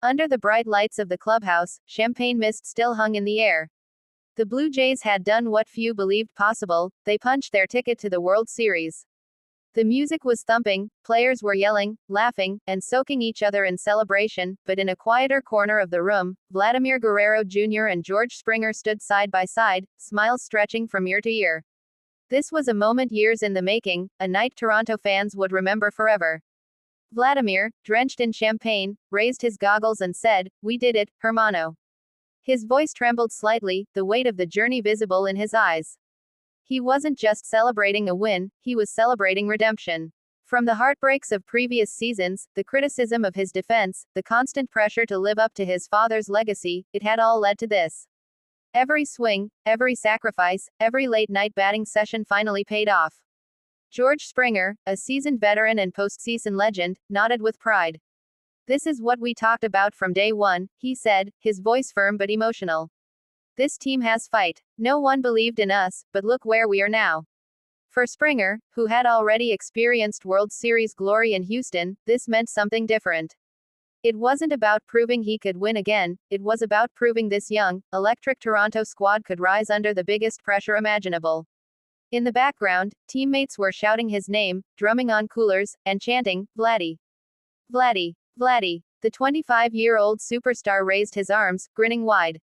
Under the bright lights of the clubhouse, champagne mist still hung in the air. The Blue Jays had done what few believed possible, they punched their ticket to the World Series. The music was thumping, players were yelling, laughing, and soaking each other in celebration, but in a quieter corner of the room, Vladimir Guerrero Jr. and George Springer stood side by side, smiles stretching from ear to ear. This was a moment years in the making, a night Toronto fans would remember forever. Vladimir, drenched in champagne, raised his goggles and said, "We did it, hermano." His voice trembled slightly, the weight of the journey visible in his eyes. He wasn't just celebrating a win, he was celebrating redemption. From the heartbreaks of previous seasons, the criticism of his defense, the constant pressure to live up to his father's legacy, it had all led to this. Every swing, every sacrifice, every late-night batting session finally paid off. George Springer, a seasoned veteran and postseason legend, nodded with pride. "This is what we talked about from day one," he said, his voice firm but emotional. "This team has fight. No one believed in us, but look where we are now." For Springer, who had already experienced World Series glory in Houston, this meant something different. It wasn't about proving he could win again, it was about proving this young, electric Toronto squad could rise under the biggest pressure imaginable. In the background, teammates were shouting his name, drumming on coolers, and chanting, "Vladdy! Vladdy! Vladdy!" The 25-year-old superstar raised his arms, grinning wide.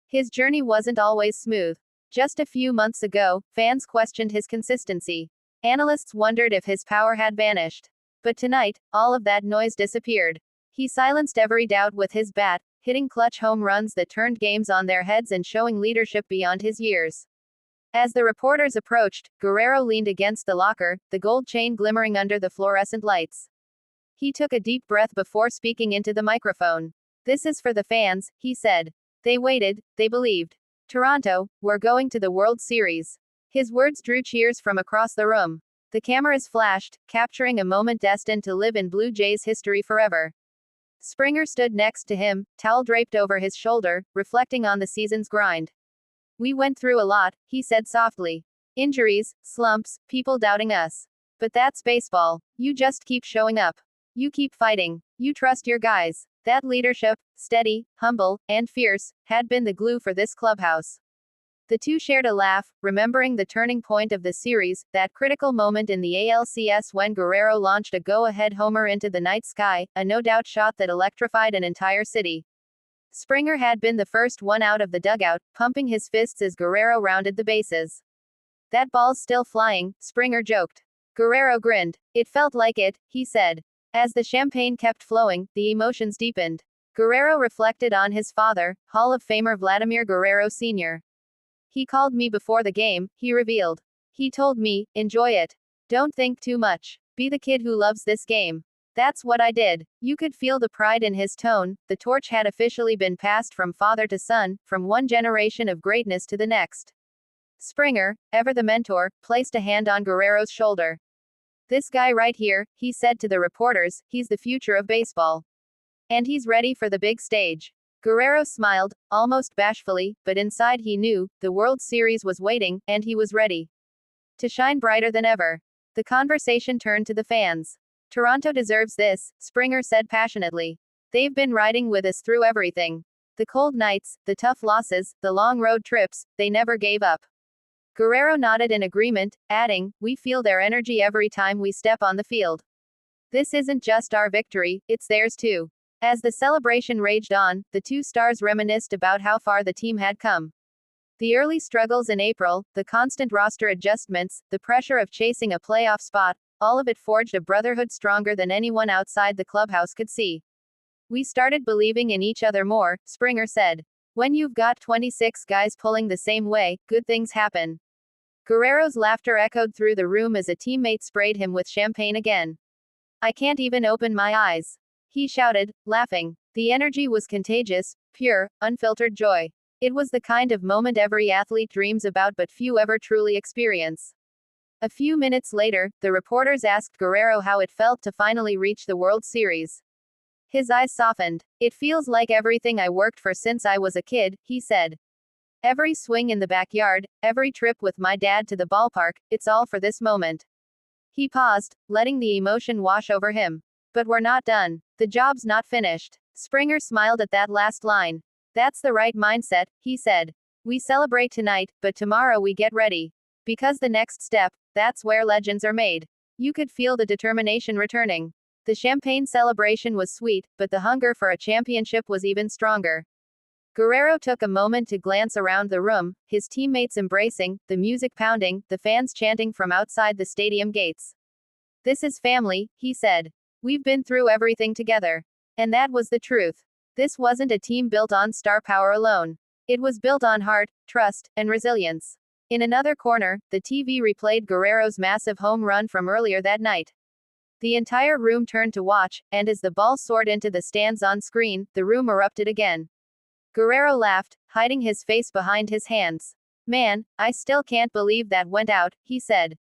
His journey wasn't always smooth. Just a few months ago, fans questioned his consistency. Analysts wondered if his power had vanished. But tonight, all of that noise disappeared. He silenced every doubt with his bat, hitting clutch home runs that turned games on their heads and showing leadership beyond his years. As the reporters approached, Guerrero leaned against the locker, the gold chain glimmering under the fluorescent lights. He took a deep breath before speaking into the microphone. "This is for the fans," he said. "They waited, they believed. Toronto, we're going to the World Series." His words drew cheers from across the room. The cameras flashed, capturing a moment destined to live in Blue Jays history forever. Springer stood next to him, towel draped over his shoulder, reflecting on the season's grind. "We went through a lot," he said softly. "Injuries, slumps, people doubting us. But that's baseball. You just keep showing up. You keep fighting. You trust your guys." That leadership, steady, humble, and fierce, had been the glue for this clubhouse. The two shared a laugh, remembering the turning point of the series, that critical moment in the ALCS when Guerrero launched a go-ahead homer into the night sky, a no-doubt shot that electrified an entire city. Springer had been the first one out of the dugout, pumping his fists as Guerrero rounded the bases. "That ball's still flying," Springer joked. Guerrero grinned. "It felt like it," he said. As the champagne kept flowing, the emotions deepened. Guerrero reflected on his father, Hall of Famer Vladimir Guerrero Sr. "He called me before the game," he revealed. "He told me, enjoy it. Don't think too much. Be the kid who loves this game." That's what I did. You could feel the pride in his tone. The torch had officially been passed from father to son, from one generation of greatness to the next. Springer, ever the mentor, placed a hand on Guerrero's shoulder. "This guy right here," he said to the reporters, "he's the future of baseball. And he's ready for the big stage." Guerrero smiled, almost bashfully, but inside he knew, the World Series was waiting, and he was ready to shine brighter than ever. The conversation turned to the fans. "Toronto deserves this," Springer said passionately. "They've been riding with us through everything. The cold nights, the tough losses, the long road trips, they never gave up." Guerrero nodded in agreement, adding, "We feel their energy every time we step on the field. This isn't just our victory, it's theirs too." As the celebration raged on, the two stars reminisced about how far the team had come. The early struggles in April, the constant roster adjustments, the pressure of chasing a playoff spot, all of it forged a brotherhood stronger than anyone outside the clubhouse could see. "We started believing in each other more," Springer said. "When you've got 26 guys pulling the same way, good things happen." Guerrero's laughter echoed through the room as a teammate sprayed him with champagne again. "I can't even open my eyes," he shouted, laughing. The energy was contagious, pure, unfiltered joy. It was the kind of moment every athlete dreams about but few ever truly experience. A few minutes later, the reporters asked Guerrero how it felt to finally reach the World Series. His eyes softened. "It feels like everything I worked for since I was a kid," he said. "Every swing in the backyard, every trip with my dad to the ballpark, it's all for this moment." He paused, letting the emotion wash over him. "But we're not done. The job's not finished. Springer smiled at that last line. That's the right mindset, he said. We celebrate tonight, but tomorrow we get ready. Because the next step, that's where legends are made. You could feel the determination returning. The champagne celebration was sweet, but the hunger for a championship was even stronger. Guerrero took a moment to glance around the room, his teammates embracing, the music pounding, the fans chanting from outside the stadium gates. This is family, he said. We've been through everything together. And that was the truth. This wasn't a team built on star power alone. It was built on heart, trust, and resilience. In another corner, the TV replayed Guerrero's massive home run from earlier that night. The entire room turned to watch, and as the ball soared into the stands on screen, the room erupted again. Guerrero laughed, hiding his face behind his hands. Man, I still can't believe that went out, he said.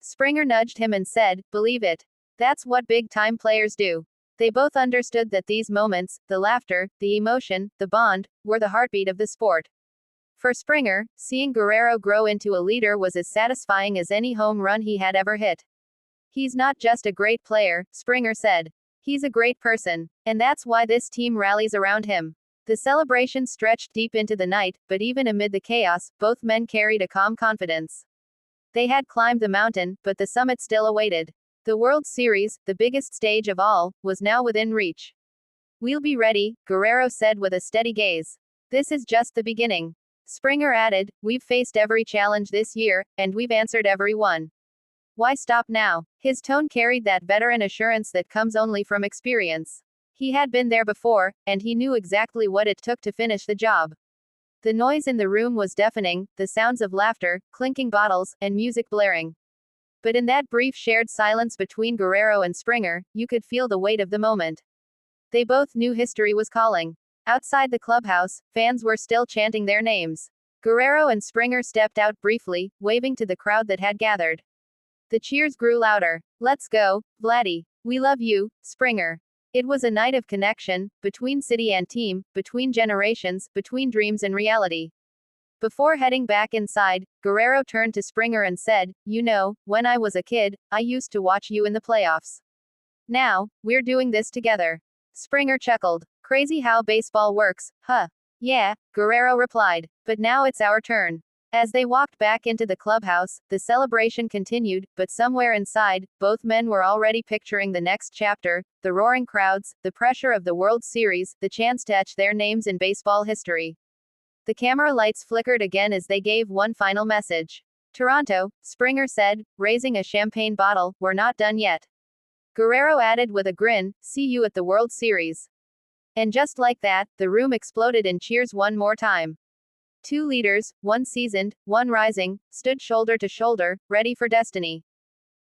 Springer nudged him and said, believe it. That's what big-time players do. They both understood that these moments, the laughter, the emotion, the bond, were the heartbeat of the sport. For Springer, seeing Guerrero grow into a leader was as satisfying as any home run he had ever hit. He's not just a great player, Springer said. He's a great person. And that's why this team rallies around him. The celebration stretched deep into the night, but even amid the chaos, both men carried a calm confidence. They had climbed the mountain, but the summit still awaited. The World Series, the biggest stage of all, was now within reach. We'll be ready, Guerrero said with a steady gaze. This is just the beginning. Springer added, we've faced every challenge this year, and we've answered every one. Why stop now? His tone carried that veteran assurance that comes only from experience. He had been there before, and he knew exactly what it took to finish the job. The noise in the room was deafening, the sounds of laughter, clinking bottles, and music blaring. But in that brief shared silence between Guerrero and Springer, you could feel the weight of the moment. They both knew history was calling. Outside the clubhouse, fans were still chanting their names. Guerrero and Springer stepped out briefly, waving to the crowd that had gathered. The cheers grew louder. Let's go, Vladdy. We love you, Springer. It was a night of connection, between city and team, between generations, between dreams and reality. Before heading back inside, Guerrero turned to Springer and said, you know, when I was a kid, I used to watch you in the playoffs. Now, we're doing this together. Springer chuckled. Crazy how baseball works, huh? Yeah, Guerrero replied. But now it's our turn. As they walked back into the clubhouse, the celebration continued, but somewhere inside, both men were already picturing the next chapter, the roaring crowds, the pressure of the World Series, the chance to etch their names in baseball history. The camera lights flickered again as they gave one final message. Toronto, Springer said, raising a champagne bottle, we're not done yet. Guerrero added with a grin, see you at the World Series. And just like that, the room exploded in cheers one more time. Two leaders, one seasoned, one rising, stood shoulder to shoulder, ready for destiny.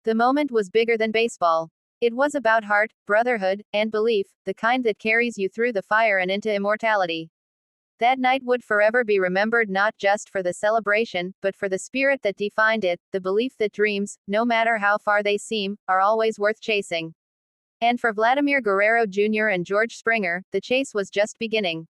The moment was bigger than baseball. It was about heart, brotherhood, and belief, the kind that carries you through the fire and into immortality. That night would forever be remembered not just for the celebration, but for the spirit that defined it, the belief that dreams, no matter how far they seem, are always worth chasing. And for Vladimir Guerrero Jr. and George Springer, the chase was just beginning.